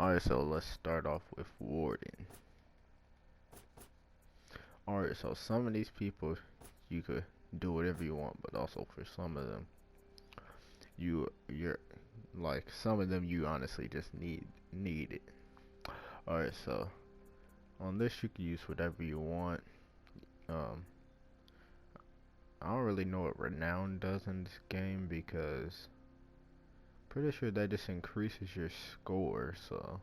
Alright, so let's start off with Warden. Alright, so some of these people you could do whatever you want, but also for some of them you're like some of them you honestly just need it. Alright, so on this you can use whatever you want. Um I don't really know what renown does in this game because pretty sure that just increases your score, so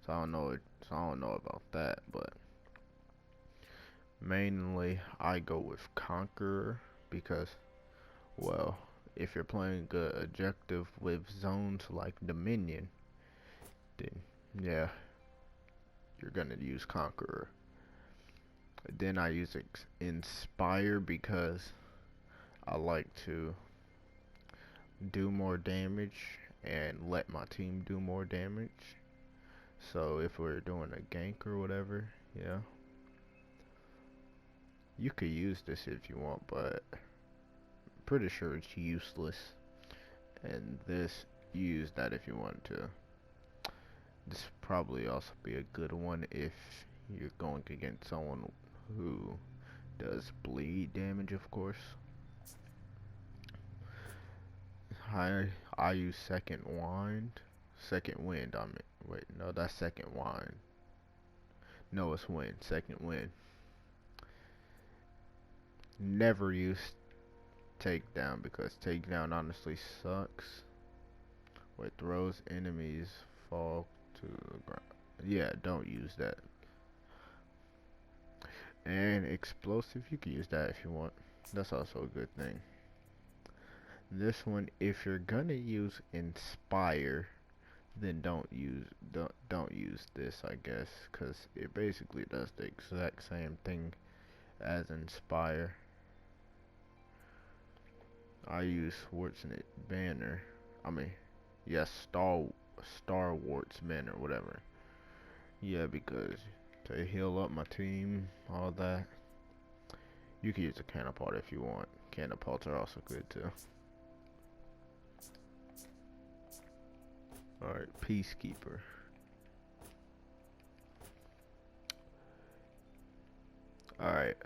I don't know about that, but mainly I go with Conqueror because, well, if you're playing a objective with zones like Dominion, then yeah, you're gonna use Conqueror. Then I use Inspire because I like to do more damage and let my team do more damage. So if we're doing a gank or whatever, yeah, you could use this if you want, but pretty sure it's useless. And this, you use that if you want to. This probably also be a good one if you're going against someone who does bleed damage, of course. I use second wind. I mean, wait, no, that's second wind. No, it's wind. Second wind. Never use takedown because takedown honestly sucks. Where it throws enemies fall to the ground. Yeah, don't use that. And explosive, you can use that if you want. That's also a good thing. This one, if you're gonna use Inspire, then don't use this, I guess, because it basically does the exact same thing as Inspire. I use Schwarzenegger banner. I mean, yes, Star Wars banner, whatever. Yeah, because to heal up my team, all that. You can use a catapult if you want. Catapults are also good too. Alright, Peacekeeper. Alright,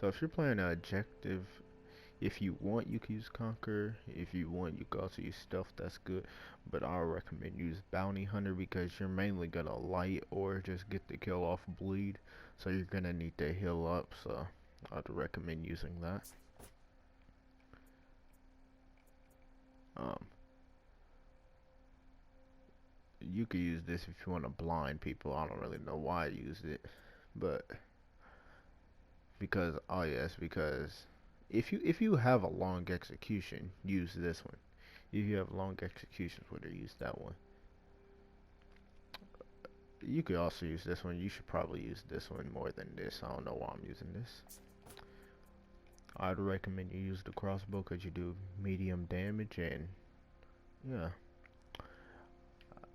so if you're playing an objective, if you want you can use Conqueror. If you want you can also use Stealth, that's good. But I recommend use Bounty Hunter because you're mainly gonna light or just get the kill off bleed. So you're gonna need to heal up, so I'd recommend using that. You could use this if you want to blind people. I don't really know why I used it, but because oh yes, because if you have a long execution, use this one. If you have long executions, would use that one. You could also use this one. You should probably use this one more than this. I don't know why I'm using this. I'd recommend you use the crossbow because you do medium damage and yeah.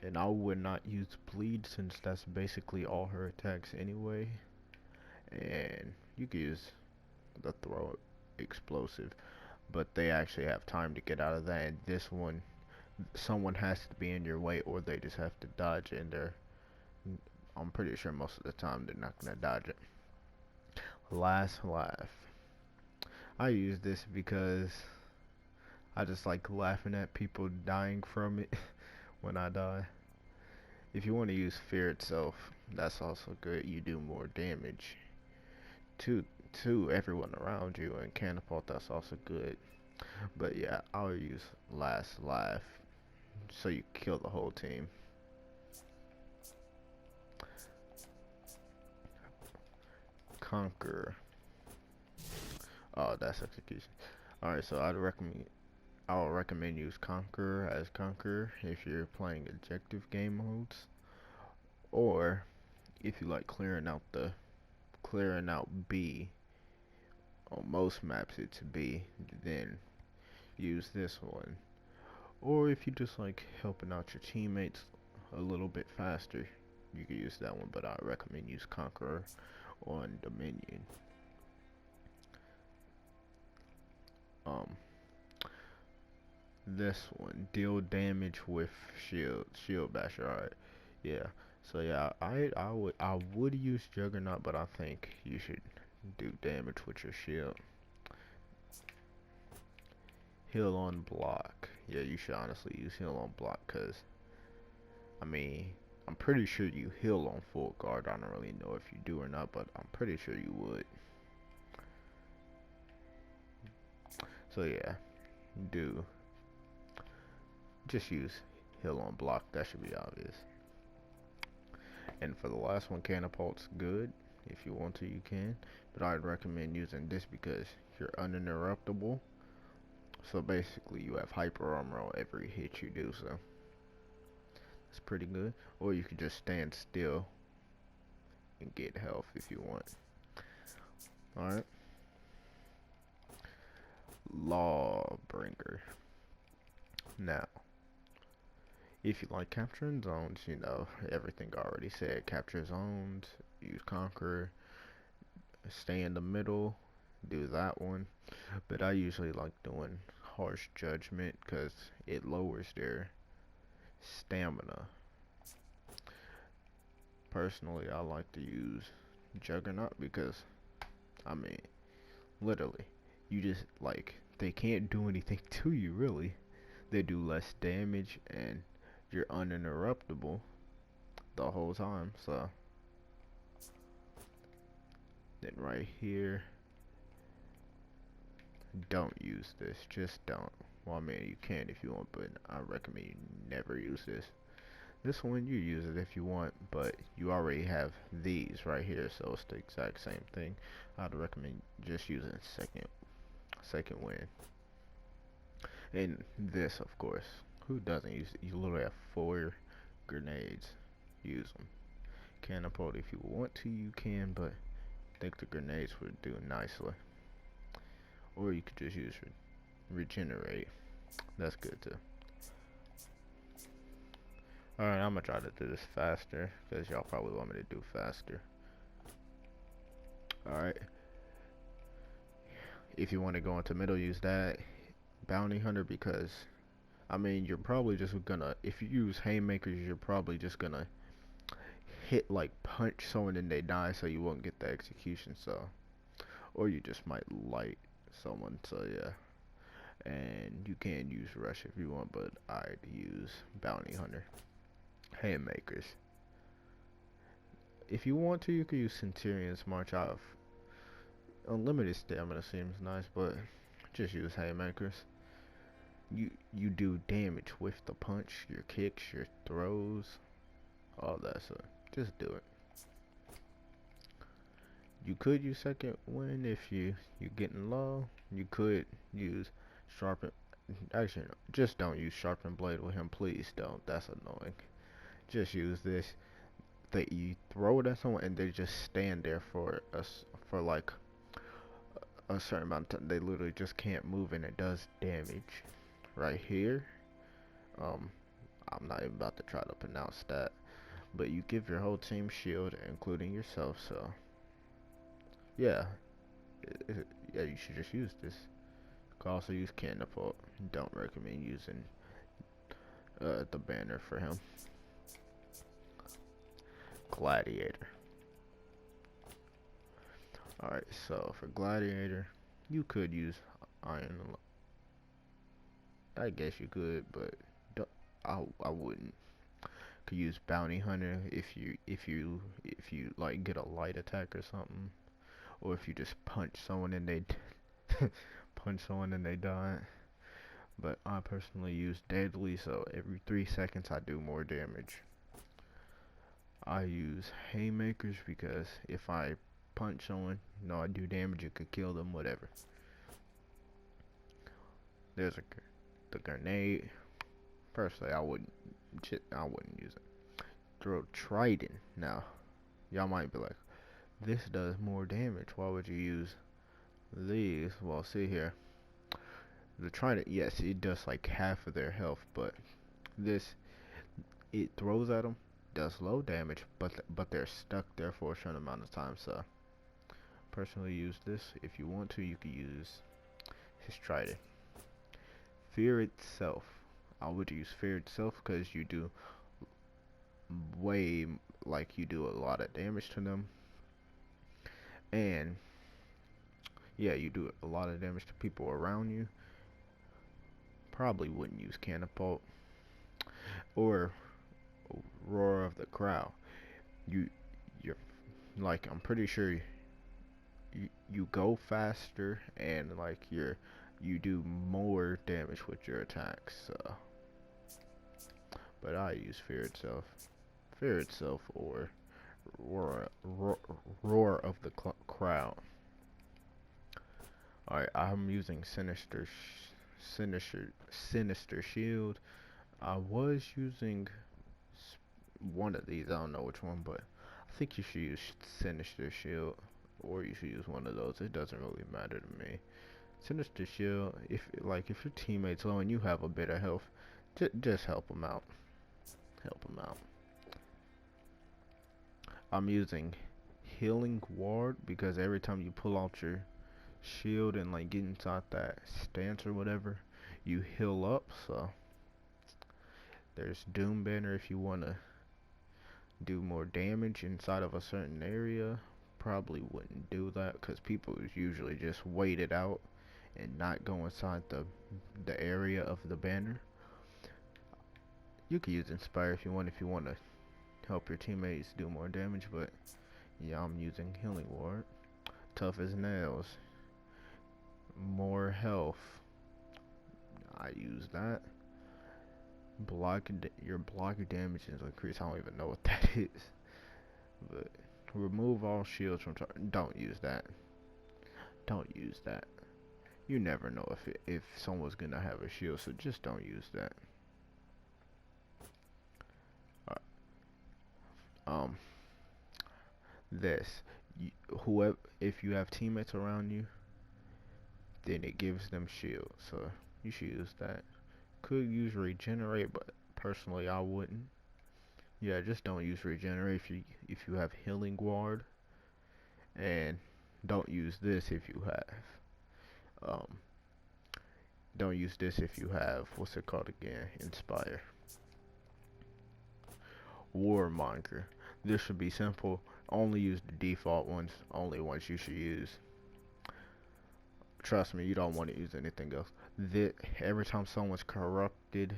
And I would not use bleed since that's basically all her attacks anyway. And you can use the throw explosive, but they actually have time to get out of that. And this one, someone has to be in your way or they just have to dodge it, and I'm pretty sure most of the time they're not gonna dodge it. Last laugh. I use this because I just like laughing at people dying from it when I die. If you want to use fear itself, that's also good. You do more damage to everyone around you, and catapult, that's also good. But yeah, I'll use last laugh so you kill the whole team. Conqueror. Oh, that's execution. Alright, so I'll recommend use Conqueror as Conqueror if you're playing objective game modes, or if you like clearing out B. On most maps it's B, then use this one. Or if you just like helping out your teammates a little bit faster, you can use that one, but I recommend use Conqueror on Dominion. this one, deal damage with shield basher. Alright, yeah. So yeah, I would use Juggernaut, but I think you should do damage with your shield. Heal on block. Yeah, you should honestly use heal on block, cause I mean, I'm pretty sure you heal on full guard. I don't really know if you do or not, but I'm pretty sure you would. So yeah, do just use heal on block. That should be obvious. And for the last one, catapult's good. If you want to, you can. But I'd recommend using this because you're uninterruptible. So basically, you have hyper armor on every hit you do. So it's pretty good. Or you could just stand still and get health if you want. Alright. Lawbringer. Now, if you like capturing zones, you know, everything already said. Capture zones, use Conqueror, stay in the middle, do that one. But I usually like doing harsh judgment because it lowers their stamina. Personally, I like to use Juggernaut because, I mean, literally, you just, like, they can't do anything to you, really. They do less damage, and you're uninterruptible the whole time, so. Then right here, don't use this, just don't. Well, I mean, you can if you want, but I recommend you never use this. This one, you use it if you want, but you already have these right here, so it's the exact same thing. I'd recommend just using second wind. And this, of course, who doesn't use it? You literally have 4 grenades. Use them. Catapult if you want to, you can, but I think the grenades would do nicely. Or you could just use regenerate. That's good too. Alright, I'm gonna try to do this faster because y'all probably want me to do faster. Alright. If you want to go into middle, use that. Bounty Hunter because, I mean, you're probably just gonna, if you use haymakers, you're probably just gonna hit, like, punch someone and they die, so you won't get the execution, so. Or you just might light someone, so yeah. And you can use rush if you want, but I'd use Bounty Hunter. Haymakers. If you want to, you can use Centurion's March Out. Unlimited stamina seems nice, but just use haymakers. You do damage with the punch, your kicks, your throws, all that, so just do it. You could use second wind if you're getting low. You could use sharpen. Actually, no, just don't use sharpen blade with him, please don't. That's annoying. Just use this. That you throw it at someone and they just stand there for us for like a certain amount of time. They literally just can't move and it does damage. Right here, I'm not even about to try to pronounce that, but you give your whole team shield, including yourself. So yeah, yeah, you should just use this. You can also use catapult. Don't recommend using the banner for him. Gladiator. Alright, so for Gladiator, you could use Iron. I guess you could, but I wouldn't. Could use Bounty Hunter if you like get a light attack or something, or if you just punch someone and they punch someone and they die. But I personally use Deadly, so every 3 seconds I do more damage. I use haymakers because if I punch someone, you know, I do damage, it could kill them, whatever. There's the grenade. Personally, I wouldn't use it. Throw Trident. Now, y'all might be like, this does more damage. Why would you use these? Well, see here. The Trident, yes, it does like half of their health, but this, it throws at them, does low damage, but they're stuck there for a short amount of time. So, personally use this. If you want to, you can use his Trident. Fear itself. I would use fear itself because you do way, like, you do a lot of damage to them, and yeah, you do a lot of damage to people around you. Probably wouldn't use catapult or roar of the crowd. You're like, I'm pretty sure you go faster, and like you do more damage with your attacks. But I use fear itself, or roar of the crowd. Alright, I'm using sinister shield. I was using one of these. I don't know which one, but I think you should use sinister shield, or you should use one of those. It doesn't really matter to me. Sinister shield, if your teammate's low and you have a bit of health, just help them out. Help them out. I'm using healing ward because every time you pull out your shield and like get inside that stance or whatever, you heal up. So there's Doom Banner if you want to do more damage inside of a certain area. Probably wouldn't do that because people usually just wait it out and not go inside the area of the banner. You could use Inspire if you want to help your teammates do more damage, but yeah, I'm using Healing Ward. Tough as nails. More health. I use that. Your block damage is increased. I don't even know what that is. But remove all shields from target. Don't use that. Don't use that. You never know if someone's gonna have a shield, so just don't use that. This, whoever, if you have teammates around you, then it gives them shield, so you should use that. Could use regenerate, but personally I wouldn't. Yeah, just don't use regenerate if you have healing ward, and don't use this if you have don't use this if you have, what's it called again, Inspire. Monger. This should be simple. Only use the default ones. Only ones you should use. Trust me, you don't want to use anything else. Every time someone's corrupted,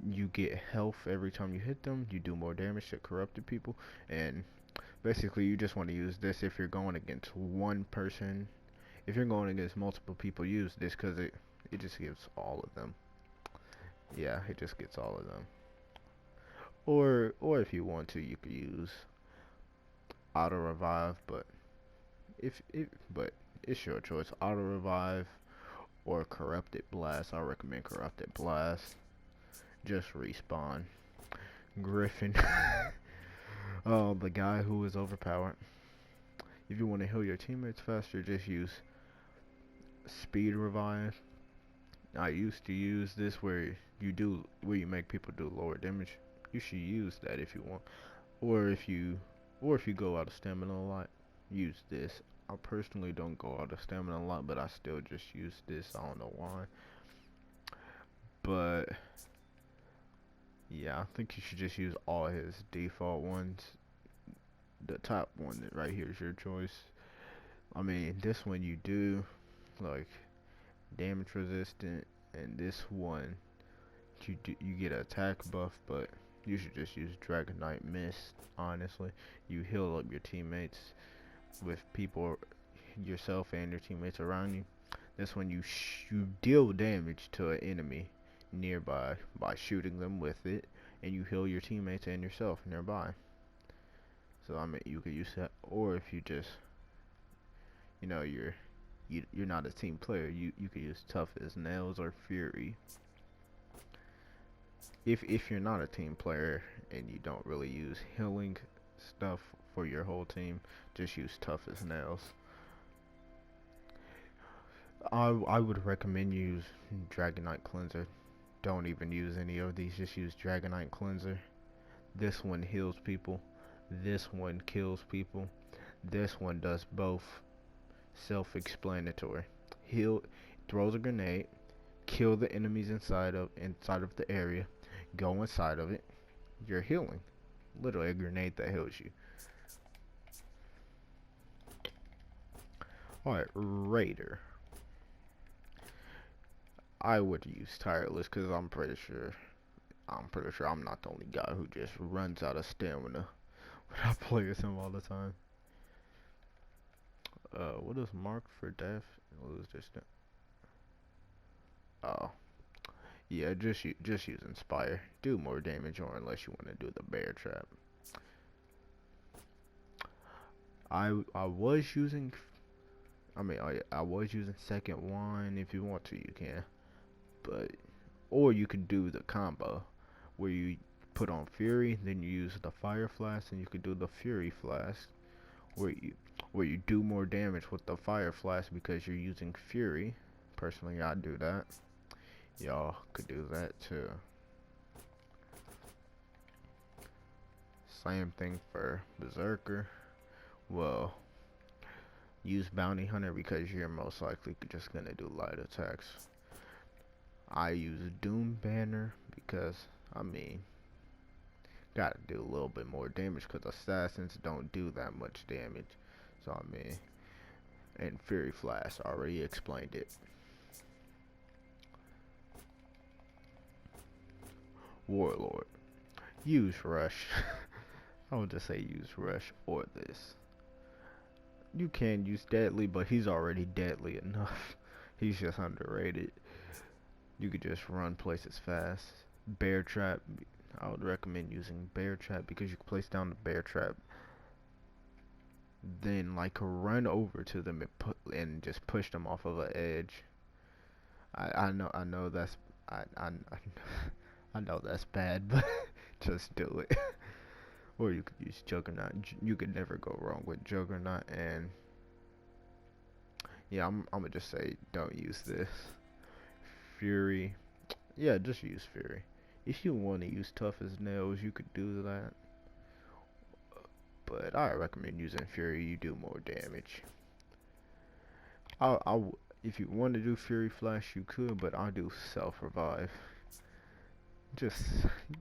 you get health every time you hit them. You do more damage to corrupted people. And basically, you just want to use this if you're going against one person. If you're going against multiple people, use this because it just gives all of them. Yeah, it just gets all of them. Or if you want to, you could use auto revive, but it's your choice. Auto revive or corrupted blast. I recommend corrupted blast. Just respawn. Griffin. Oh, the guy who is overpowered. If you want to heal your teammates faster, just use speed revive. I used to use this where you make people do lower damage. You should use that if you want, or if you go out of stamina a lot, use this. I personally don't go out of stamina a lot, but I still just use this. I don't know why, but yeah, I think you should just use all his default ones. The top one right here is your choice. I mean, this one you do like damage resistant, and this one you get an attack buff, but you should just use Dragonite Mist. Honestly, you heal up your teammates with people, yourself and your teammates around you. This one you deal damage to an enemy nearby by shooting them with it, and you heal your teammates and yourself nearby. So I mean, you could use that, or if you just, you're not a team player, you could use Tough as Nails or Fury. If you're not a team player and you don't really use healing stuff for your whole team, just use Tough as Nails. I would recommend you use Dragonite Cleanser. Don't even use any of these, just use Dragonite Cleanser. This one heals people. This one kills people. This one does both. Self-explanatory. Heal, throws a grenade, kill the enemies inside of the area, go inside of it. You're healing. Literally a grenade that heals you. Alright, Raider. I would use Tireless because I'm pretty sure I'm not the only guy who just runs out of stamina when I play as him all the time. What is marked for death? Lose this. Oh, yeah, just use Inspire. Do more damage, or unless you want to do the bear trap. I was using. I was using second one. If you want to, you can. But or you could do the combo where you put on Fury, then you use the Fire Flask, and you could do the Fury Flask, where you do more damage with the Fire Flask because you're using Fury. Personally, I do that. Y'all could do that too. Same thing for Berserker. Well, use Bounty Hunter because you're most likely just gonna do light attacks. I use Doom Banner because, I mean, gotta do a little bit more damage because assassins don't do that much damage. So, I mean, and Fury Flash, already explained it. Warlord. Use Rush. I would just say use Rush or this. You can use Deadly, but he's already deadly enough. He's just underrated. You could just run places fast. Bear Trap. I would recommend using Bear Trap because you can place down the Bear Trap. Then like run over to them and just push them off of an edge. I know that's I know that's bad, but just do it. Or you could use Juggernaut. You could never go wrong with Juggernaut. And yeah, I'm gonna just say don't use this. Fury. Yeah, just use Fury. If you want to use Tough as Nails, you could do that. But I recommend using Fury. You do more damage. If you want to do Fury Flash, you could, but I do Self Revive. Just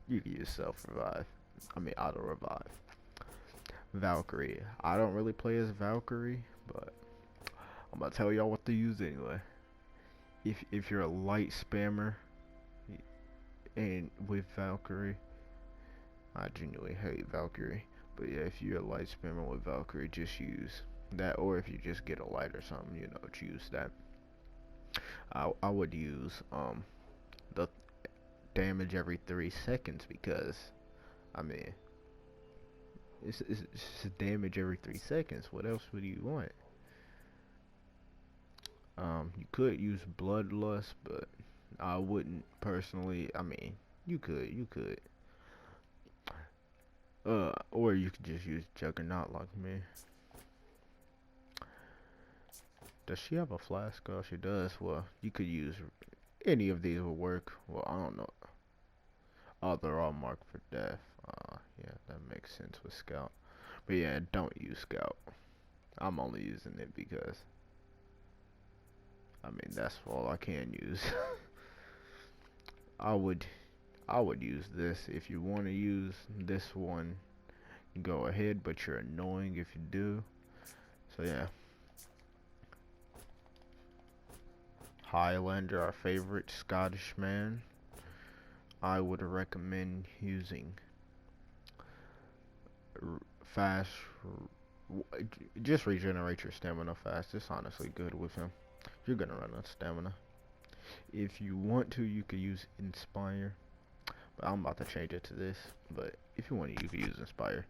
you can use Self Revive. I mean Auto Revive. Valkyrie. I don't really play as Valkyrie, but I'm gonna tell y'all what to use anyway. If you're a light spammer and with Valkyrie, I genuinely hate Valkyrie. But yeah, if you're a light spammer with Valkyrie, just use that. Or if you just get a light or something, you know, choose that. I would use the damage every 3 seconds because, I mean, it's damage every 3 seconds. What else would you want? You could use Bloodlust, but I wouldn't personally. I mean, you could. Or you could just use Juggernaut like me. Does she have a flask? Oh, she does. Well, you could use any of these will work. Well, I don't know. Oh, they're all marked for death. Yeah, that makes sense with Scout. But yeah, don't use Scout. I'm only using it because, I mean, that's all I can use. I would use this. If you want to use this one, go ahead, but you're annoying if you do. So yeah. Highlander, our favorite Scottish man. I would recommend using fast. Just regenerate your stamina fast. It's honestly good with him. You're gonna run out of stamina. If you want to, you could use Inspire. But I'm about to change it to this. But if you want to, you could use Inspire.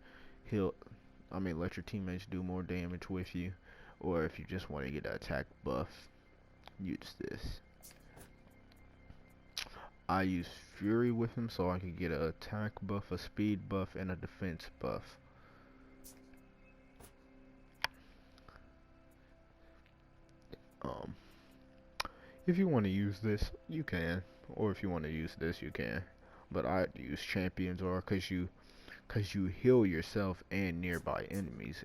Let your teammates do more damage with you. Or if you just want to get an attack buff, use this. I use Fury with him so I can get an attack buff, a speed buff, and a defense buff. If you want to use this, you can. Or if you want to use this, you can. But I use champions or cause you heal yourself and nearby enemies.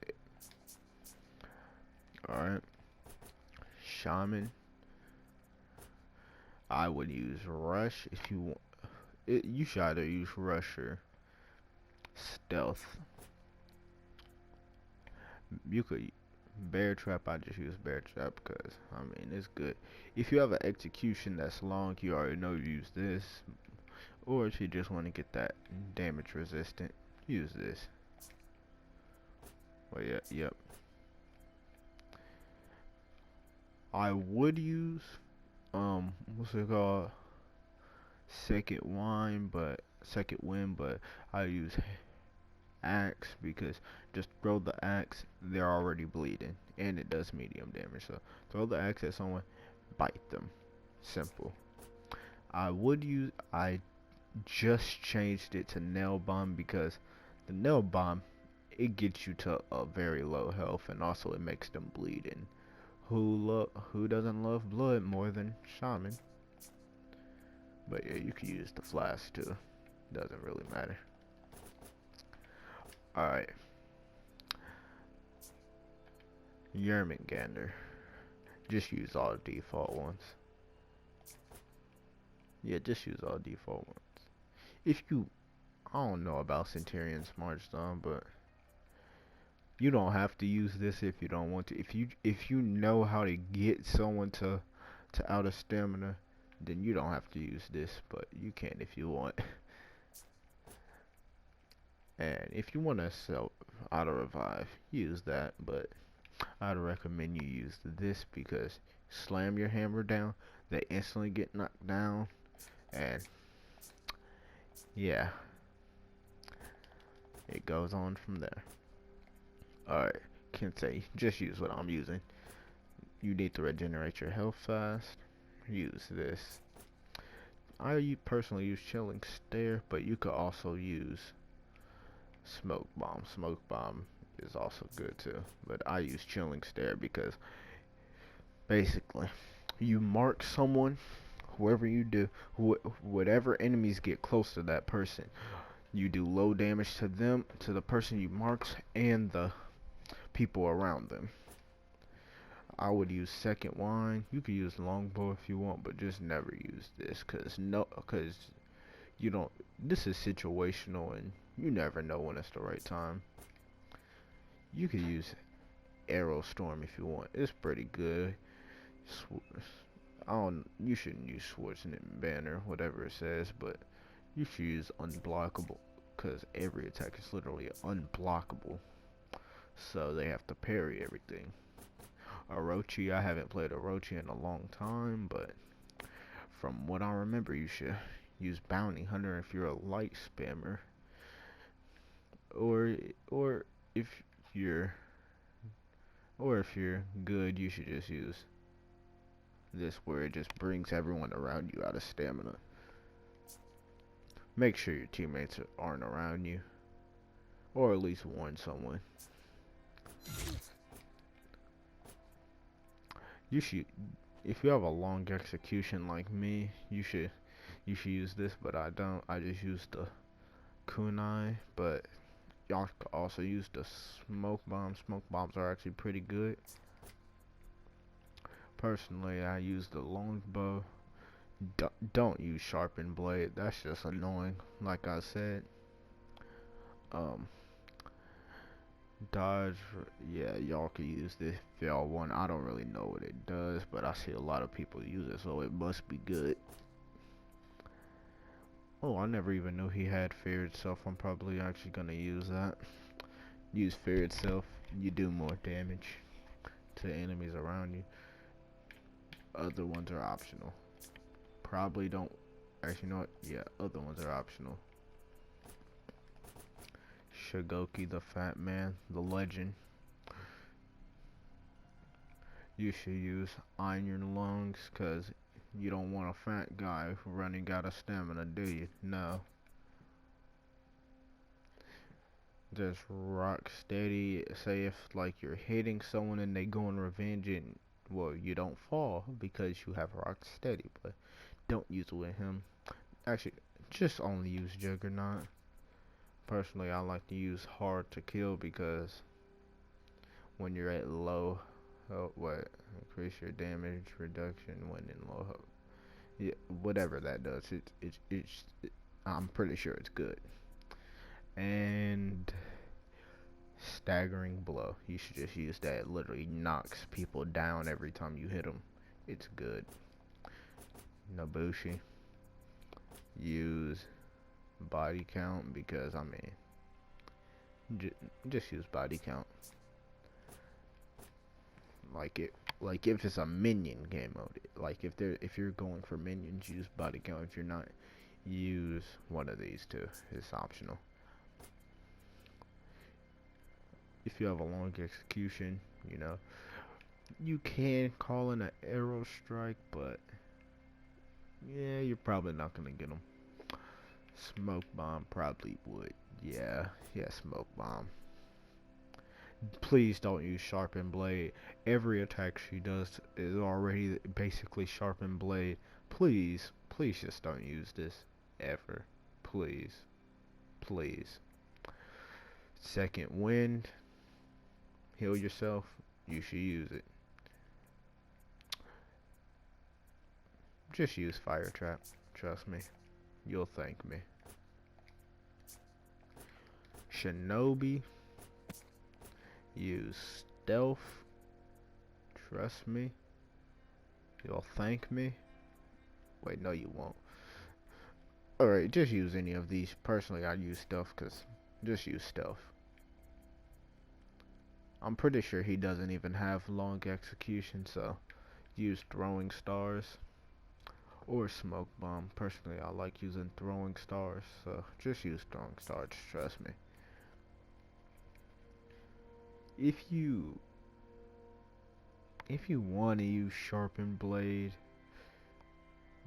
Alright. Shaman. I would use rush if you want. You should either use rush or stealth. You could bear trap. I just use bear trap because I mean it's good. If you have an execution that's long, you already know you use this. Or if you just want to get that damage resistant, use this. Well, yeah, yep. I would use what's it called? Second wind, but I use axe because just throw the axe, they're already bleeding, and it does medium damage. So throw the axe at someone, bite them. Simple. I just changed it to nail bomb because the nail bomb, it gets you to a very low health, and also it makes them bleed. And who doesn't love blood more than Shaman? But yeah, you can use the flask too. Doesn't really matter. Alright. Yermungandr. Just use all the default ones. Yeah, just use all default ones. If you, I don't know about Centurion's Marchstone, but you don't have to use this if you don't want to. If you know how to get someone to out of stamina, then you don't have to use this, but you can if you want. And if you want to sell auto revive, use that, but I'd recommend you use this because slam your hammer down, they instantly get knocked down, and yeah, it goes on from there. Alright, Kensei, just use what I'm using. You need to regenerate your health fast, use this. I personally use Chilling Stare, but you could also use Smoke Bomb. Smoke Bomb is also good too, but I use Chilling Stare because basically you mark someone, whoever you do, whatever enemies get close to that person, you do low damage to them, to the person you marks, and the people around them. I would use second wine. You could use longbow if you want, but just never use this, cause you don't. This is situational, and you never know when it's the right time. You could use arrow storm if you want. It's pretty good. You shouldn't use Schwarzenegger banner, whatever it says, but you should use unblockable, cause every attack is literally unblockable. So they have to parry everything. Arochi, I haven't played Arochi in a long time, but from what I remember, you should use Bounty Hunter if you're a light spammer, or if you're if you're good, you should just use this where it just brings everyone around you out of stamina. Make sure your teammates aren't around you, or at least warn someone. You should, if you have a long execution like me, you should use this, but I don't. I just use the kunai, but y'all could also use the smoke bombs. Smoke bombs are actually pretty good. Personally, I use the longbow. Don't use sharpened blade. That's just annoying. Like I said, dodge. Yeah, y'all can use this if y'all want. I don't really know what it does, but I see a lot of people use it, so it must be good. Oh, I never even knew he had Fear Itself. I'm probably actually gonna use that. Use Fear Itself. You do more damage to enemies around you. Other ones are optional. Probably don't. Actually, you know what? Yeah, other ones are optional. Shigoki the Fat Man, the Legend. You should use Iron Lungs, cause you don't want a fat guy running out of stamina, do you? No. Just rock steady. Say if like you're hitting someone and they go on revenge, and well, you don't fall because you have rock steady, but don't use it with him. Actually, just only use Juggernaut. Personally, I like to use hard to kill because when you're at low health, increase your damage reduction when in low health. Yeah, whatever that does, I'm pretty sure it's good. And staggering blow. You should just use that. It literally knocks people down every time you hit them. It's good. Nobushi. Use body count because I mean, just use body count. Like if it's a minion game mode, like if you're going for minions, use body count. If you're not, use one of these two. It's optional. If you have a long execution, you know, you can call in an arrow strike, but yeah, you're probably not gonna get them. Smoke bomb probably would. Yeah, smoke bomb. Please don't use sharpened blade. Every attack she does is already basically sharpened blade. Please just don't use this ever. Please. Second wind. Heal yourself. You should use it. Just use fire trap. Trust me. You'll thank me. Shinobi. Use stealth. Trust me. You'll thank me. Wait, no you won't. Alright, just use any of these. Personally, I use stealth because just use stealth. I'm pretty sure he doesn't even have long execution, so use throwing stars or smoke bomb. Personally, I like using throwing stars, so just use throwing stars. Trust me. If you want to use sharpened blade,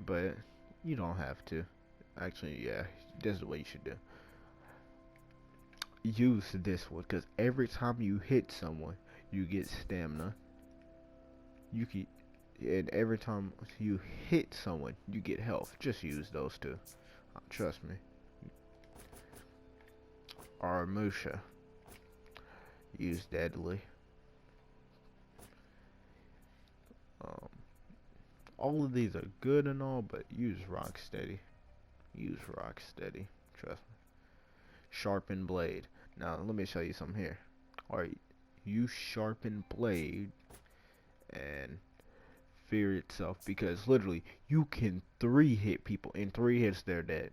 but you don't have to. Actually, yeah, this is what you should do. Use this one because every time you hit someone, you get stamina. And every time you hit someone, you get health. Just use those two. Trust me. Aramusha. Use deadly. All of these are good and all, but use rock steady. Trust me. Sharpen blade. Now let me show you something here. Alright, use sharpen blade and fear itself, because literally you can 3-hit people. In 3 hits they're dead.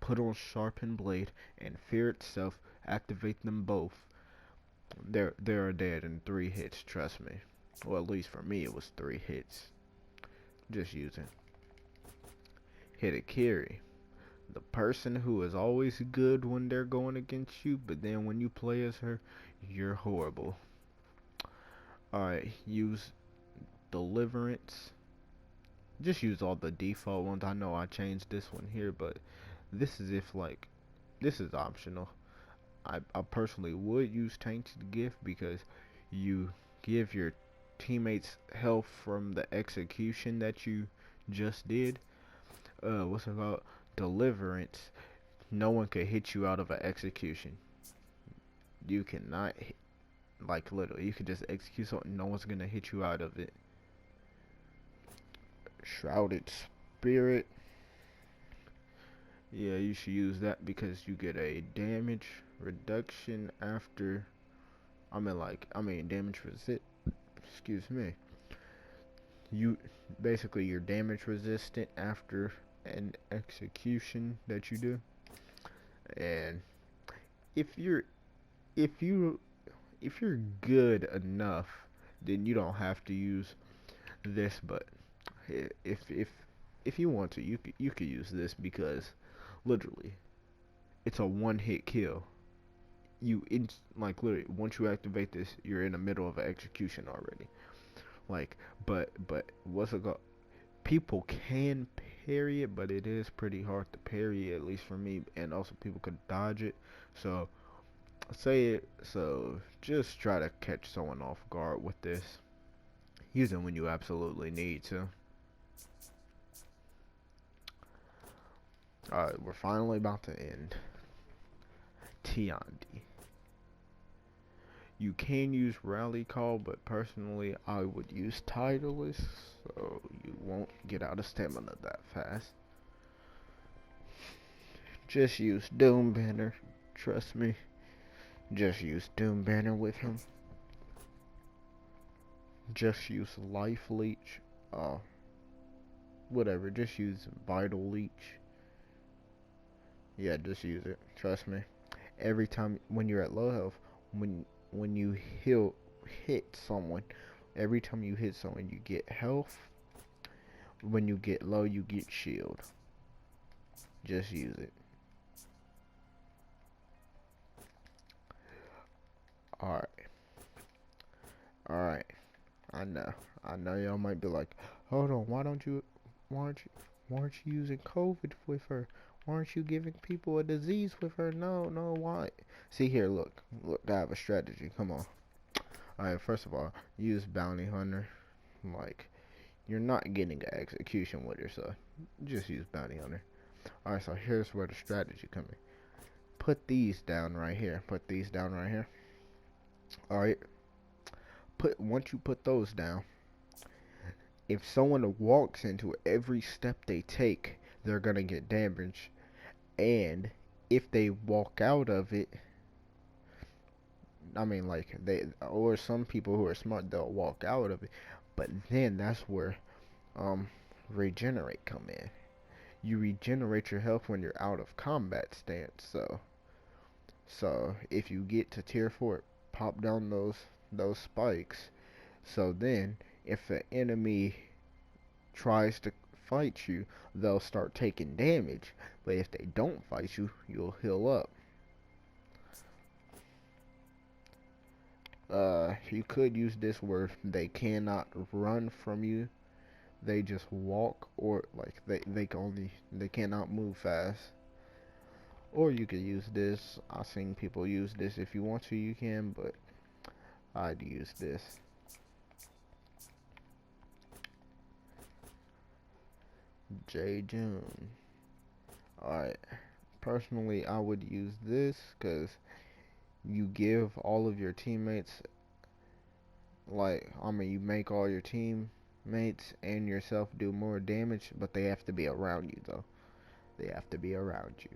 Put on sharpen blade and fear itself. Activate them both. They're dead in 3 hits. Trust me. Well, at least for me it was 3 hits. Just use it. Hitakiri. The person who is always good when they're going against you, but then when you play as her, you're horrible. Alright, use deliverance. Just use all the default ones. I know I changed this one here, but this is this is optional. I personally would use tainted gift because you give your teammates health from the execution that you just did. What's it called? Deliverance. No one could hit you out of an execution. You cannot like literally you could just execute something, no one's gonna hit you out of it. Shrouded Spirit. Yeah, you should use that because you get a damage reduction after damage resist. Excuse me. You basically you're damage resistant after an execution that you do. And if you're good enough, then you don't have to use this, but if you want to, you could use this because literally it's a 1-hit kill. Like literally once you activate this, you're in the middle of an execution already. Like but what's it called? People can parry it, but it is pretty hard to parry, at least for me, and also people could dodge it. So just try to catch someone off guard with this. Use it when you absolutely need to. Alright, we're finally about to end. Tiandi. You can use rally call, but personally I would use Titleist, so you won't get out of stamina that fast. Just use Doom Banner, trust me. Just use Doom Banner with him. Just use Life Leech. Whatever, just use Vital Leech. Yeah, just use it, trust me. Every time when you're at low health, when you hit someone, every time you hit someone you get health. When you get low you get shield. Just use it. Alright. Alright. I know y'all might be like, hold on, why aren't you using COVID with her? Why aren't you giving people a disease with her? No, why? See here, look, I have a strategy. Come on. Alright, first of all, use Bounty Hunter. Like, you're not getting an execution with her, so just use Bounty Hunter. Alright, so here's where the strategy comes in. Put these down right here. Alright. Once you put those down, if someone walks into it, every step they take, they're gonna get damaged. And if they walk out of it, I mean, like, or some people who are smart, they'll walk out of it. But then that's where regenerate come in. You regenerate your health when you're out of combat stance. So if you get to tier 4, pop down those spikes. So then if an enemy tries to fight you, they'll start taking damage. But if they don't fight you, you'll heal up. You could use this where they cannot run from you. They just walk, or like they cannot move fast. Or you could use this. I've seen people use this. If you want to, you can, but I'd use this. J. June. Alright. Personally, I would use this because you give all of your teammates, you make all your teammates and yourself do more damage, but they have to be around you, though. They have to be around you.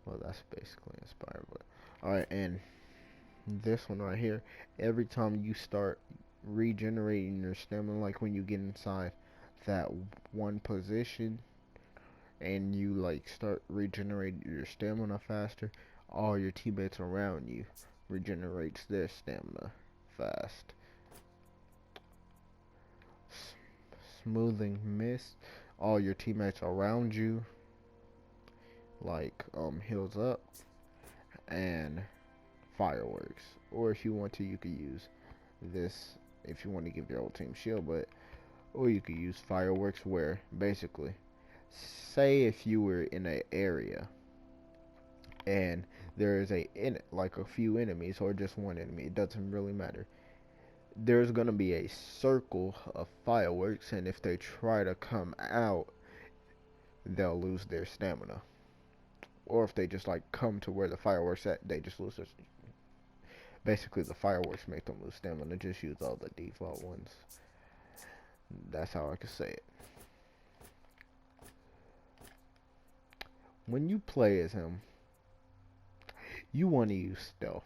Well, that's basically inspired, but alright, and this one right here, every time you start regenerating your stamina, like when you get inside that one position and you like start regenerating your stamina faster, all your teammates around you regenerates their stamina fast. Smoothing mist, all your teammates around you like heals up. And fireworks, or if you want to, you could use this if you want to give your whole team shield, or you could use fireworks, where basically, say if you were in an area and there is a few enemies, or just one enemy, it doesn't really matter. There's gonna be a circle of fireworks, and if they try to come out, they'll lose their stamina. Or if they just like come to where the fireworks at, they just lose their. Basically, the fireworks make them lose stamina. Just use all the default ones. That's how I can say it. When you play as him, you want to use stealth.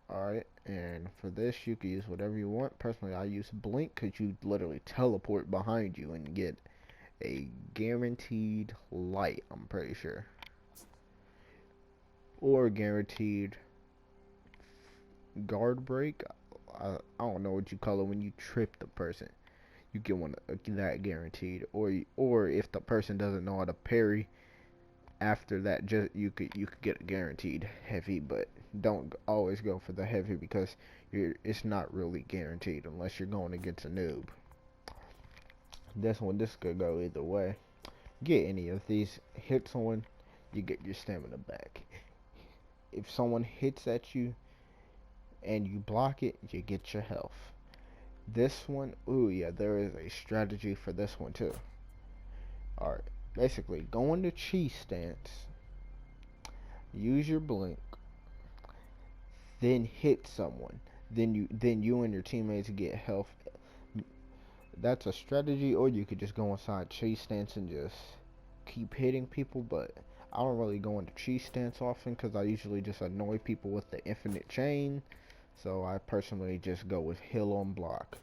Alright, and for this, you can use whatever you want. Personally, I use blink because you literally teleport behind you and get a guaranteed light, I'm pretty sure. Or guaranteed guard break. I don't know what you call it when you trip the person. You get one that guaranteed. Or if the person doesn't know how to parry, after that, just you could get a guaranteed heavy, but don't always go for the heavy because it's not really guaranteed unless you're going against a noob. This could go either way. Get any of these, hit someone, you get your stamina back. If someone hits at you and you block it, you get your health. This one, ooh yeah, there is a strategy for this one too. Alright, basically, go into cheese stance. use your blink, then hit someone. Then you and your teammates get health. That's a strategy, or you could just go inside chase stance and just keep hitting people, but I don't really go into chase stance often because I usually just annoy people with the infinite chain. So I personally just go with heal on block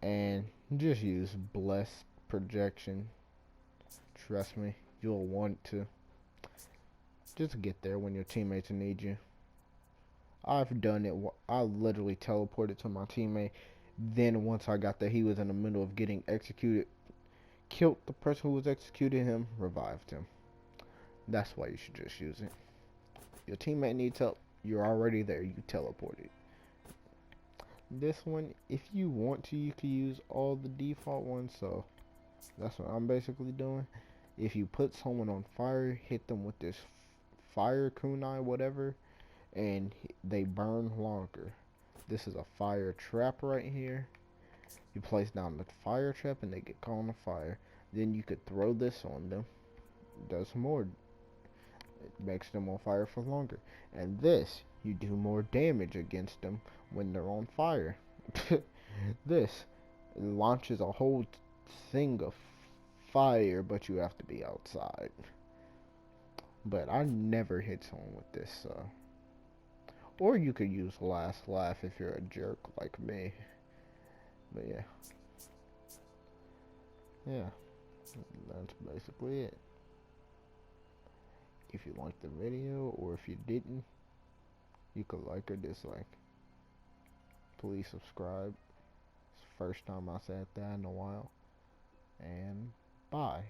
and just use blessed projection. Trust me, you'll want to just get there when your teammates need you. I've done it. I literally teleported to my teammate. Then once I got there, he was in the middle of getting executed. Killed the person who was executing him, revived him. That's why you should just use it. Your teammate needs help. You're already there. You teleported. This one, if you want to, you can use all the default ones. So that's what I'm basically doing. If you put someone on fire, hit them with this fire kunai, whatever, and they burn longer. This is a fire trap right here. You place down the fire trap and they get caught on fire. Then you could throw this on them. Does more. It makes them on fire for longer. And this, you do more damage against them when they're on fire. This launches a whole thing of fire, but you have to be outside. But I never hit someone with this, or you could use last laugh if you're a jerk like me. But yeah. Yeah. That's basically it. If you liked the video, or if you didn't, you could like or dislike. Please subscribe. It's the first time I said that in a while. And bye.